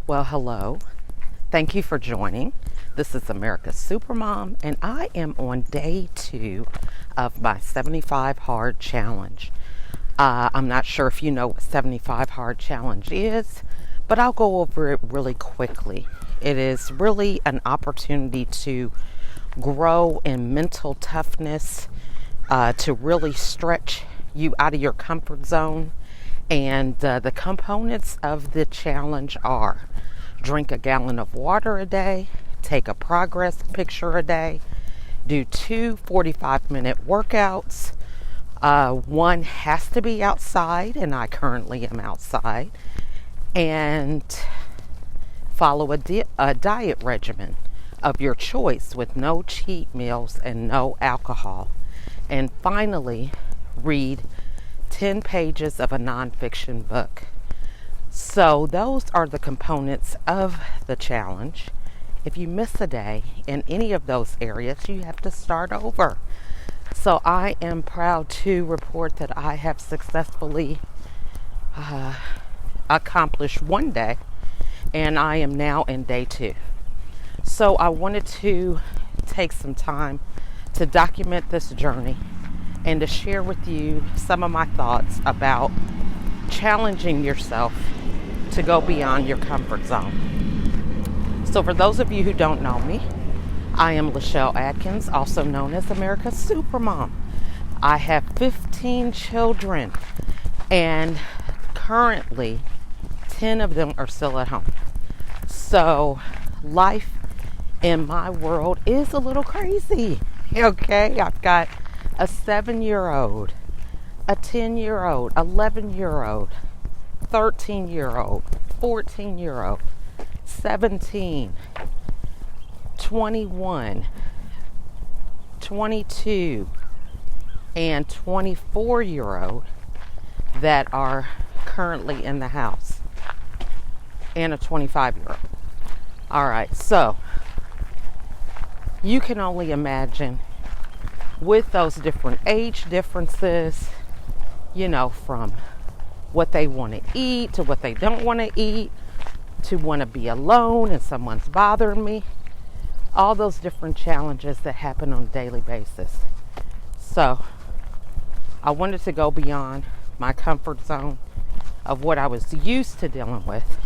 Well, hello. Thank you for joining. This is America's Supermom, and I am on day 2 of my 75 Hard Challenge. I'm not sure if you know what 75 Hard Challenge is, but I'll go over it really quickly. It is really an opportunity to grow in mental toughness, to really stretch you out of your comfort zone. And the components of the challenge are: drink a gallon of water a day, take a progress picture a day, do 2 45-minute workouts. One has to be outside, and I currently am outside, and follow a diet regimen of your choice with no cheat meals and no alcohol. And finally, read 10 pages of a nonfiction book. So those are the components of the challenge. If you miss a day in any of those areas, you have to start over. So I am proud to report that I have successfully accomplished one day, and I am now in day 2. So I wanted to take some time to document this journey and to share with you some of my thoughts about challenging yourself to go beyond your comfort zone. So for those of you who don't know me, I am Lachelle Atkins, also known as America's Supermom. I have 15 children, and currently 10 of them are still at home. So life in my world is a little crazy. Okay, I've got a 7-year-old, a 10-year-old, 11-year-old, 13-year-old, 14-year-old, 17, 21, 22, and 24-year-old that are currently in the house, and a 25-year-old. All right, so you can only imagine with those different age differences, from what they want to eat to what they don't want to eat, to want to be alone and someone's bothering me, all those different challenges that happen on a daily basis. So I wanted to go beyond my comfort zone of what I was used to dealing with.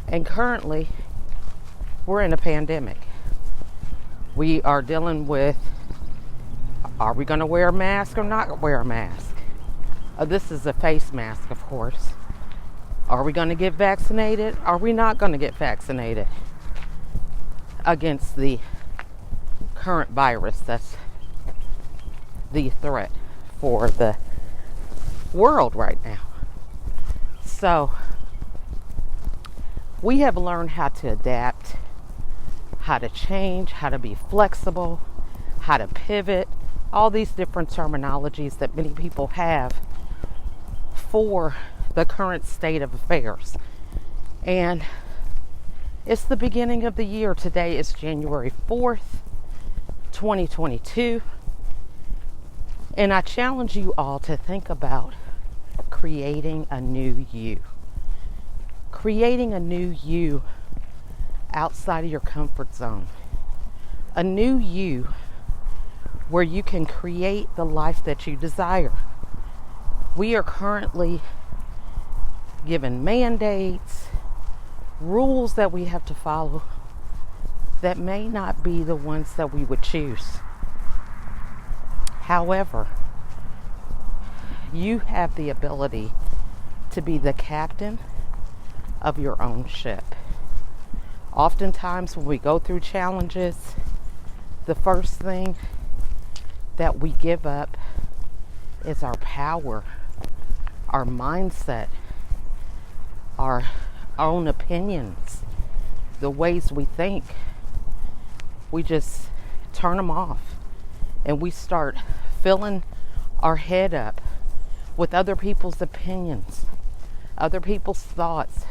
And currently, we're in a pandemic. We are dealing with, are we going to wear a mask or not wear a mask? This is a face mask, of course. Are we going to get vaccinated? Are we not going to get vaccinated against the current virus that's the threat for the world right now? So we have learned how to adapt, how to change, how to be flexible, how to pivot, all these different terminologies that many people have for the current state of affairs. And it's the beginning of the year. Today is January 4th, 2022. And I challenge you all to think about creating a new you. Creating a new you outside of your comfort zone. A new you where you can create the life that you desire. We are currently given mandates, rules that we have to follow that may not be the ones that we would choose. However, you have the ability to be the captain of your own ship. Oftentimes when we go through challenges, the first thing that we give up is our power, our mindset, our own opinions, the ways we think. We just turn them off, and we start filling our head up with other people's opinions, other people's thoughts,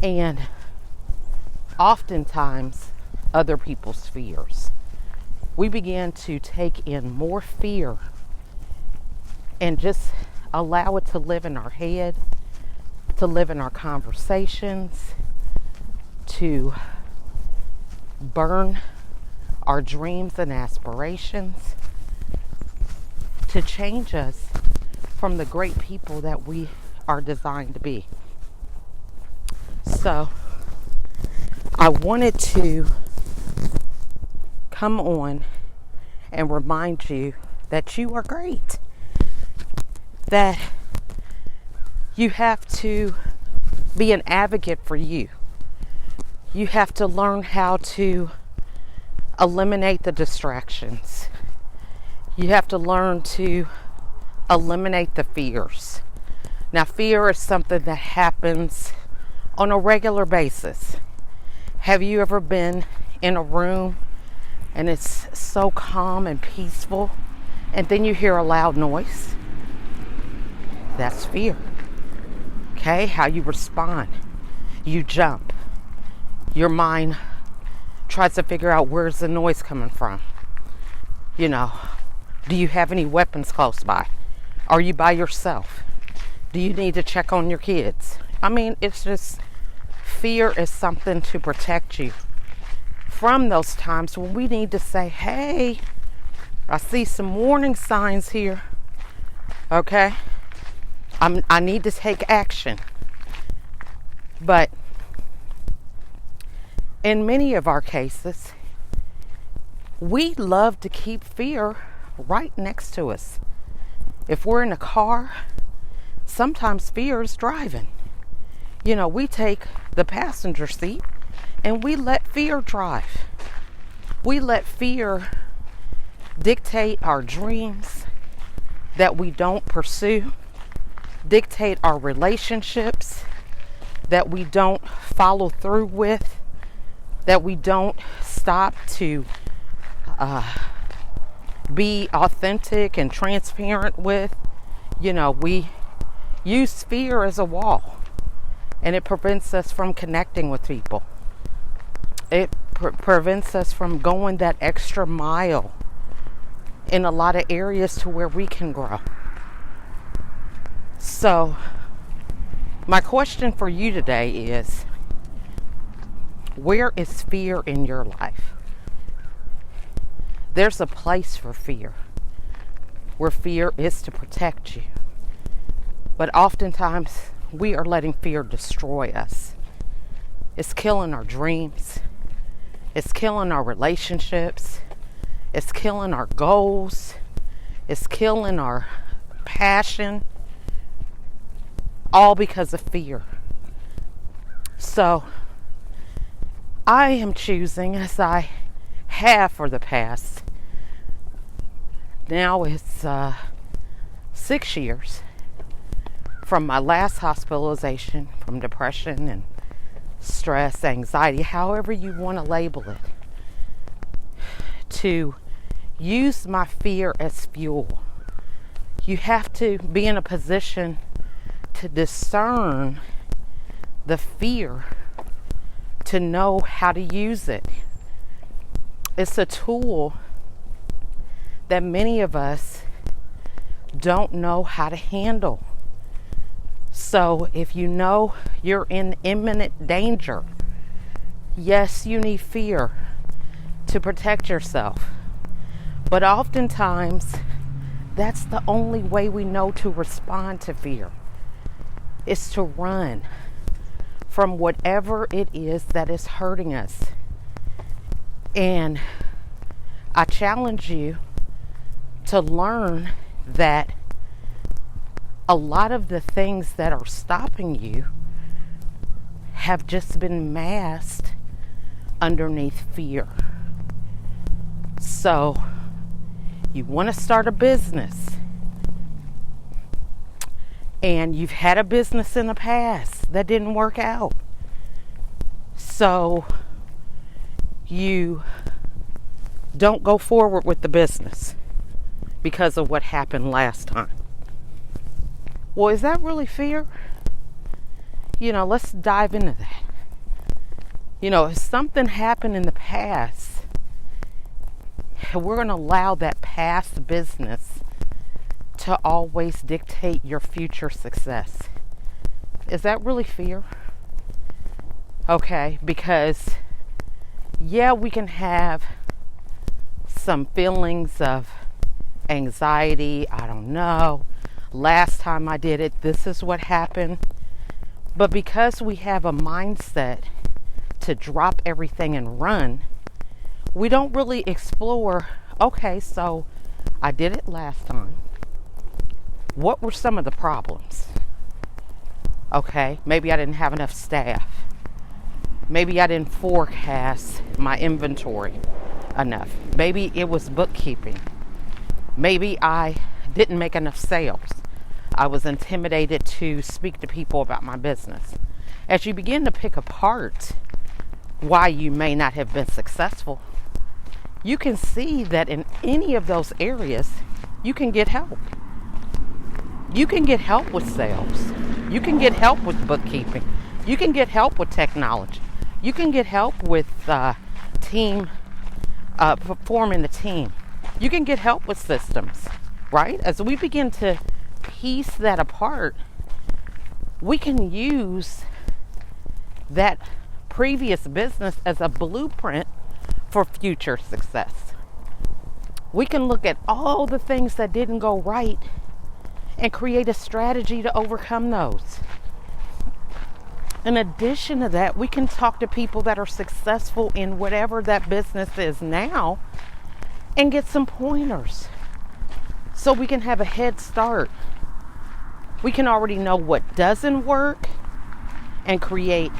and oftentimes other people's fears. We begin to take in more fear and just allow it to live in our head, to live in our conversations, to burn our dreams and aspirations, to change us from the great people that we are designed to be. So I wanted to come on and remind you that you are great, that you have to be an advocate for you. You have to learn how to eliminate the distractions. You have to learn to eliminate the fears. Now, fear is something that happens on a regular basis. Have you ever been in a room and it's so calm and peaceful, and then you hear a loud noise? That's fear. Okay, how you respond. You jump. Your mind tries to figure out where's the noise coming from. You know, do you have any weapons close by? Are you by yourself? Do you need to check on your kids? I mean, it's just, fear is something to protect you from those times when we need to say, hey, I see some warning signs here. Okay? I need to take action. But in many of our cases, we love to keep fear right next to us. If we're in a car, sometimes fear is driving. You know, we take the passenger seat and we let fear drive. We let fear dictate our dreams that we don't pursue, dictate our relationships that we don't follow through with, that we don't stop to be authentic and transparent with. You know, we use fear as a wall, and it prevents us from connecting with people. It prevents us from going that extra mile in a lot of areas to where we can grow. So, my question for you today is, where is fear in your life? There's a place for fear, where fear is to protect you. But oftentimes, we are letting fear destroy us. It's killing our dreams. It's killing our relationships. It's killing our goals. It's killing our passion. All because of fear. So, I am choosing, as I have for the past, now it's 6 years from my last hospitalization from depression and stress, anxiety, however you want to label it, to use my fear as fuel. You have to be in a position to discern the fear, to know how to use it. It's a tool that many of us don't know how to handle. So if you know you're in imminent danger, yes, you need fear to protect yourself. But oftentimes, that's the only way we know to respond to fear, is to run from whatever it is that is hurting us. And I challenge you to learn that a lot of the things that are stopping you have just been masked underneath fear. So, you want to start a business, and you've had a business in the past that didn't work out. So, you don't go forward with the business because of what happened last time. Well, is that really fear? You know, let's dive into that. You know, if something happened in the past, we're going to allow that past business to always dictate your future success. Is that really fear? Okay, because yeah, we can have some feelings of anxiety. I don't know. Last time I did it, this is what happened. But because we have a mindset to drop everything and run, we don't really explore, okay, so I did it last time. What were some of the problems? Okay, maybe I didn't have enough staff. Maybe I didn't forecast my inventory enough. Maybe it was bookkeeping. Maybe I didn't make enough sales. I was intimidated to speak to people about my business. As you begin to pick apart why you may not have been successful, you can see that in any of those areas, you can get help. You can get help with sales. You can get help with bookkeeping. You can get help with technology. You can get help with forming the team. You can get help with systems, right? As we begin to piece that apart, we can use that previous business as a blueprint for future success. We can look at all the things that didn't go right and create a strategy to overcome those. In addition to that, we can talk to people that are successful in whatever that business is now and get some pointers so we can have a head start. We can already know what doesn't work and create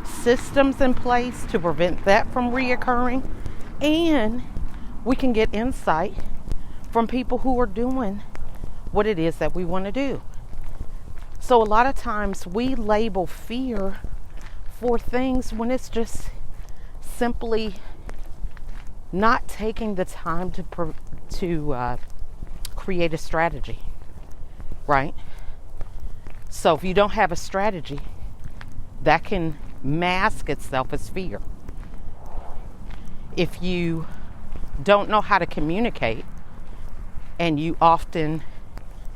systems in place to prevent that from reoccurring. And we can get insight from people who are doing what it is that we want to do. So a lot of times we label fear for things when it's just simply not taking the time to create a strategy, right? So if you don't have a strategy, that can mask itself as fear. If you don't know how to communicate and you often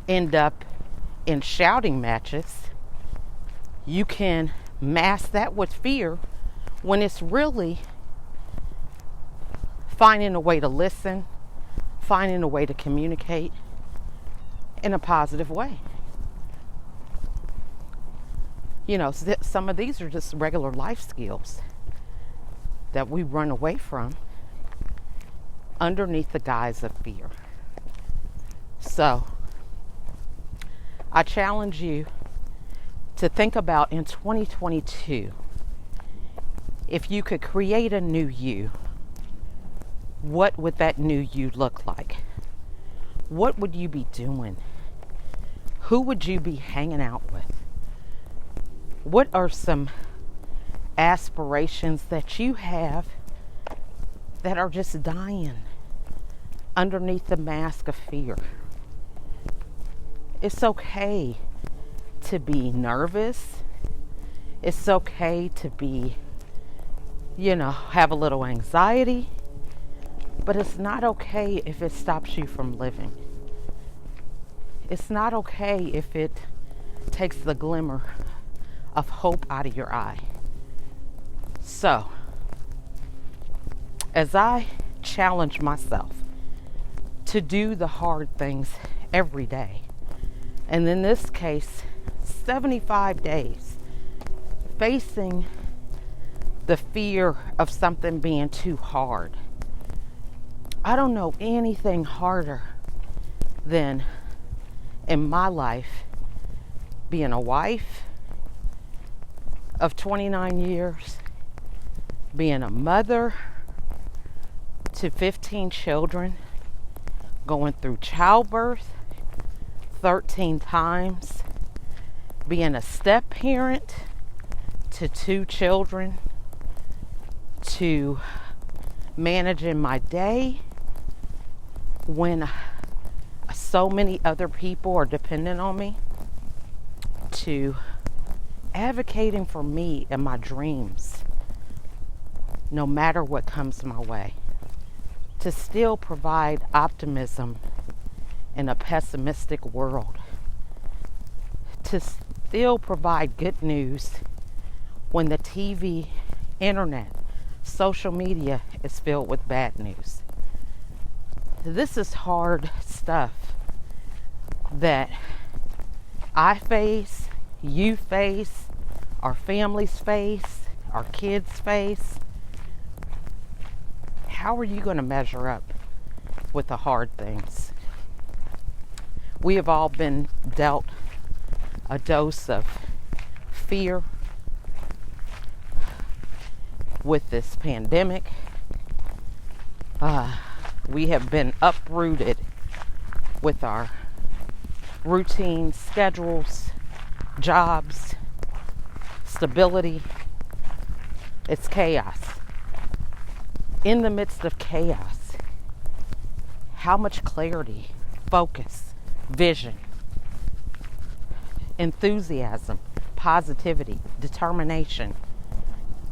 end up in shouting matches, you can mask that with fear when it's really finding a way to listen, finding a way to communicate in a positive way. You know, some of these are just regular life skills that we run away from underneath the guise of fear. So, I challenge you to think about in 2022, if you could create a new you, what would that new you look like? What would you be doing? Who would you be hanging out with? What are some aspirations that you have that are just dying underneath the mask of fear? It's okay to be nervous. It's okay to be, have a little anxiety. But it's not okay if it stops you from living. It's not okay if it takes the glimmer of hope out of your eye. So, as I challenge myself to do the hard things every day, and in this case, 75 days, facing the fear of something being too hard. I don't know anything harder than in my life being a wife of 29 years, being a mother to 15 children, going through childbirth 13 times, being a step parent to 2 children, to managing my day when so many other people are dependent on me, to advocating for me and my dreams no matter what comes my way, to still provide optimism in a pessimistic world, to still provide good news when the TV, internet, social media is filled with bad news. This is hard stuff that I face, you face, our families face, our kids face. How are you going to measure up with the hard things? We have all been dealt a dose of fear with this pandemic. We have been uprooted with our routine schedules, jobs, stability. It's chaos. In the midst of chaos, how much clarity, focus, vision, enthusiasm, positivity, determination,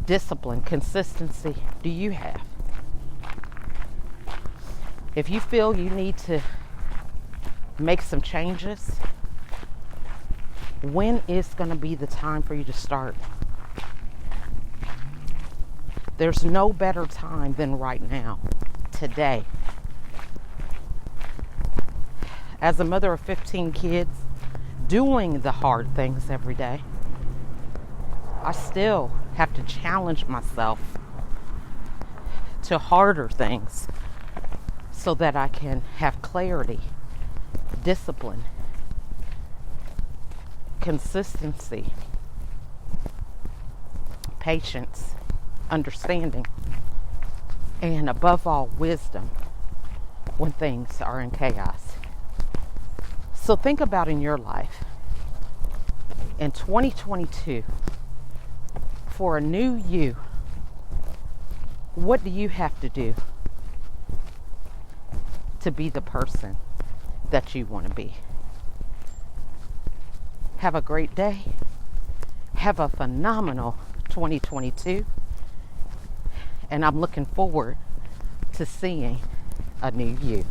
discipline, consistency do you have? If you feel you need to make some changes, when is going to be the time for you to start? There's no better time than right now, today. As a mother of 15 kids, doing the hard things every day, I still have to challenge myself to harder things so that I can have clarity, discipline, consistency, patience, understanding, and above all, wisdom when things are in chaos. So think about in your life, in 2022, for a new you, what do you have to do to be the person that you want to be? Have a great day. Have a phenomenal 2022. And I'm looking forward to seeing a new you.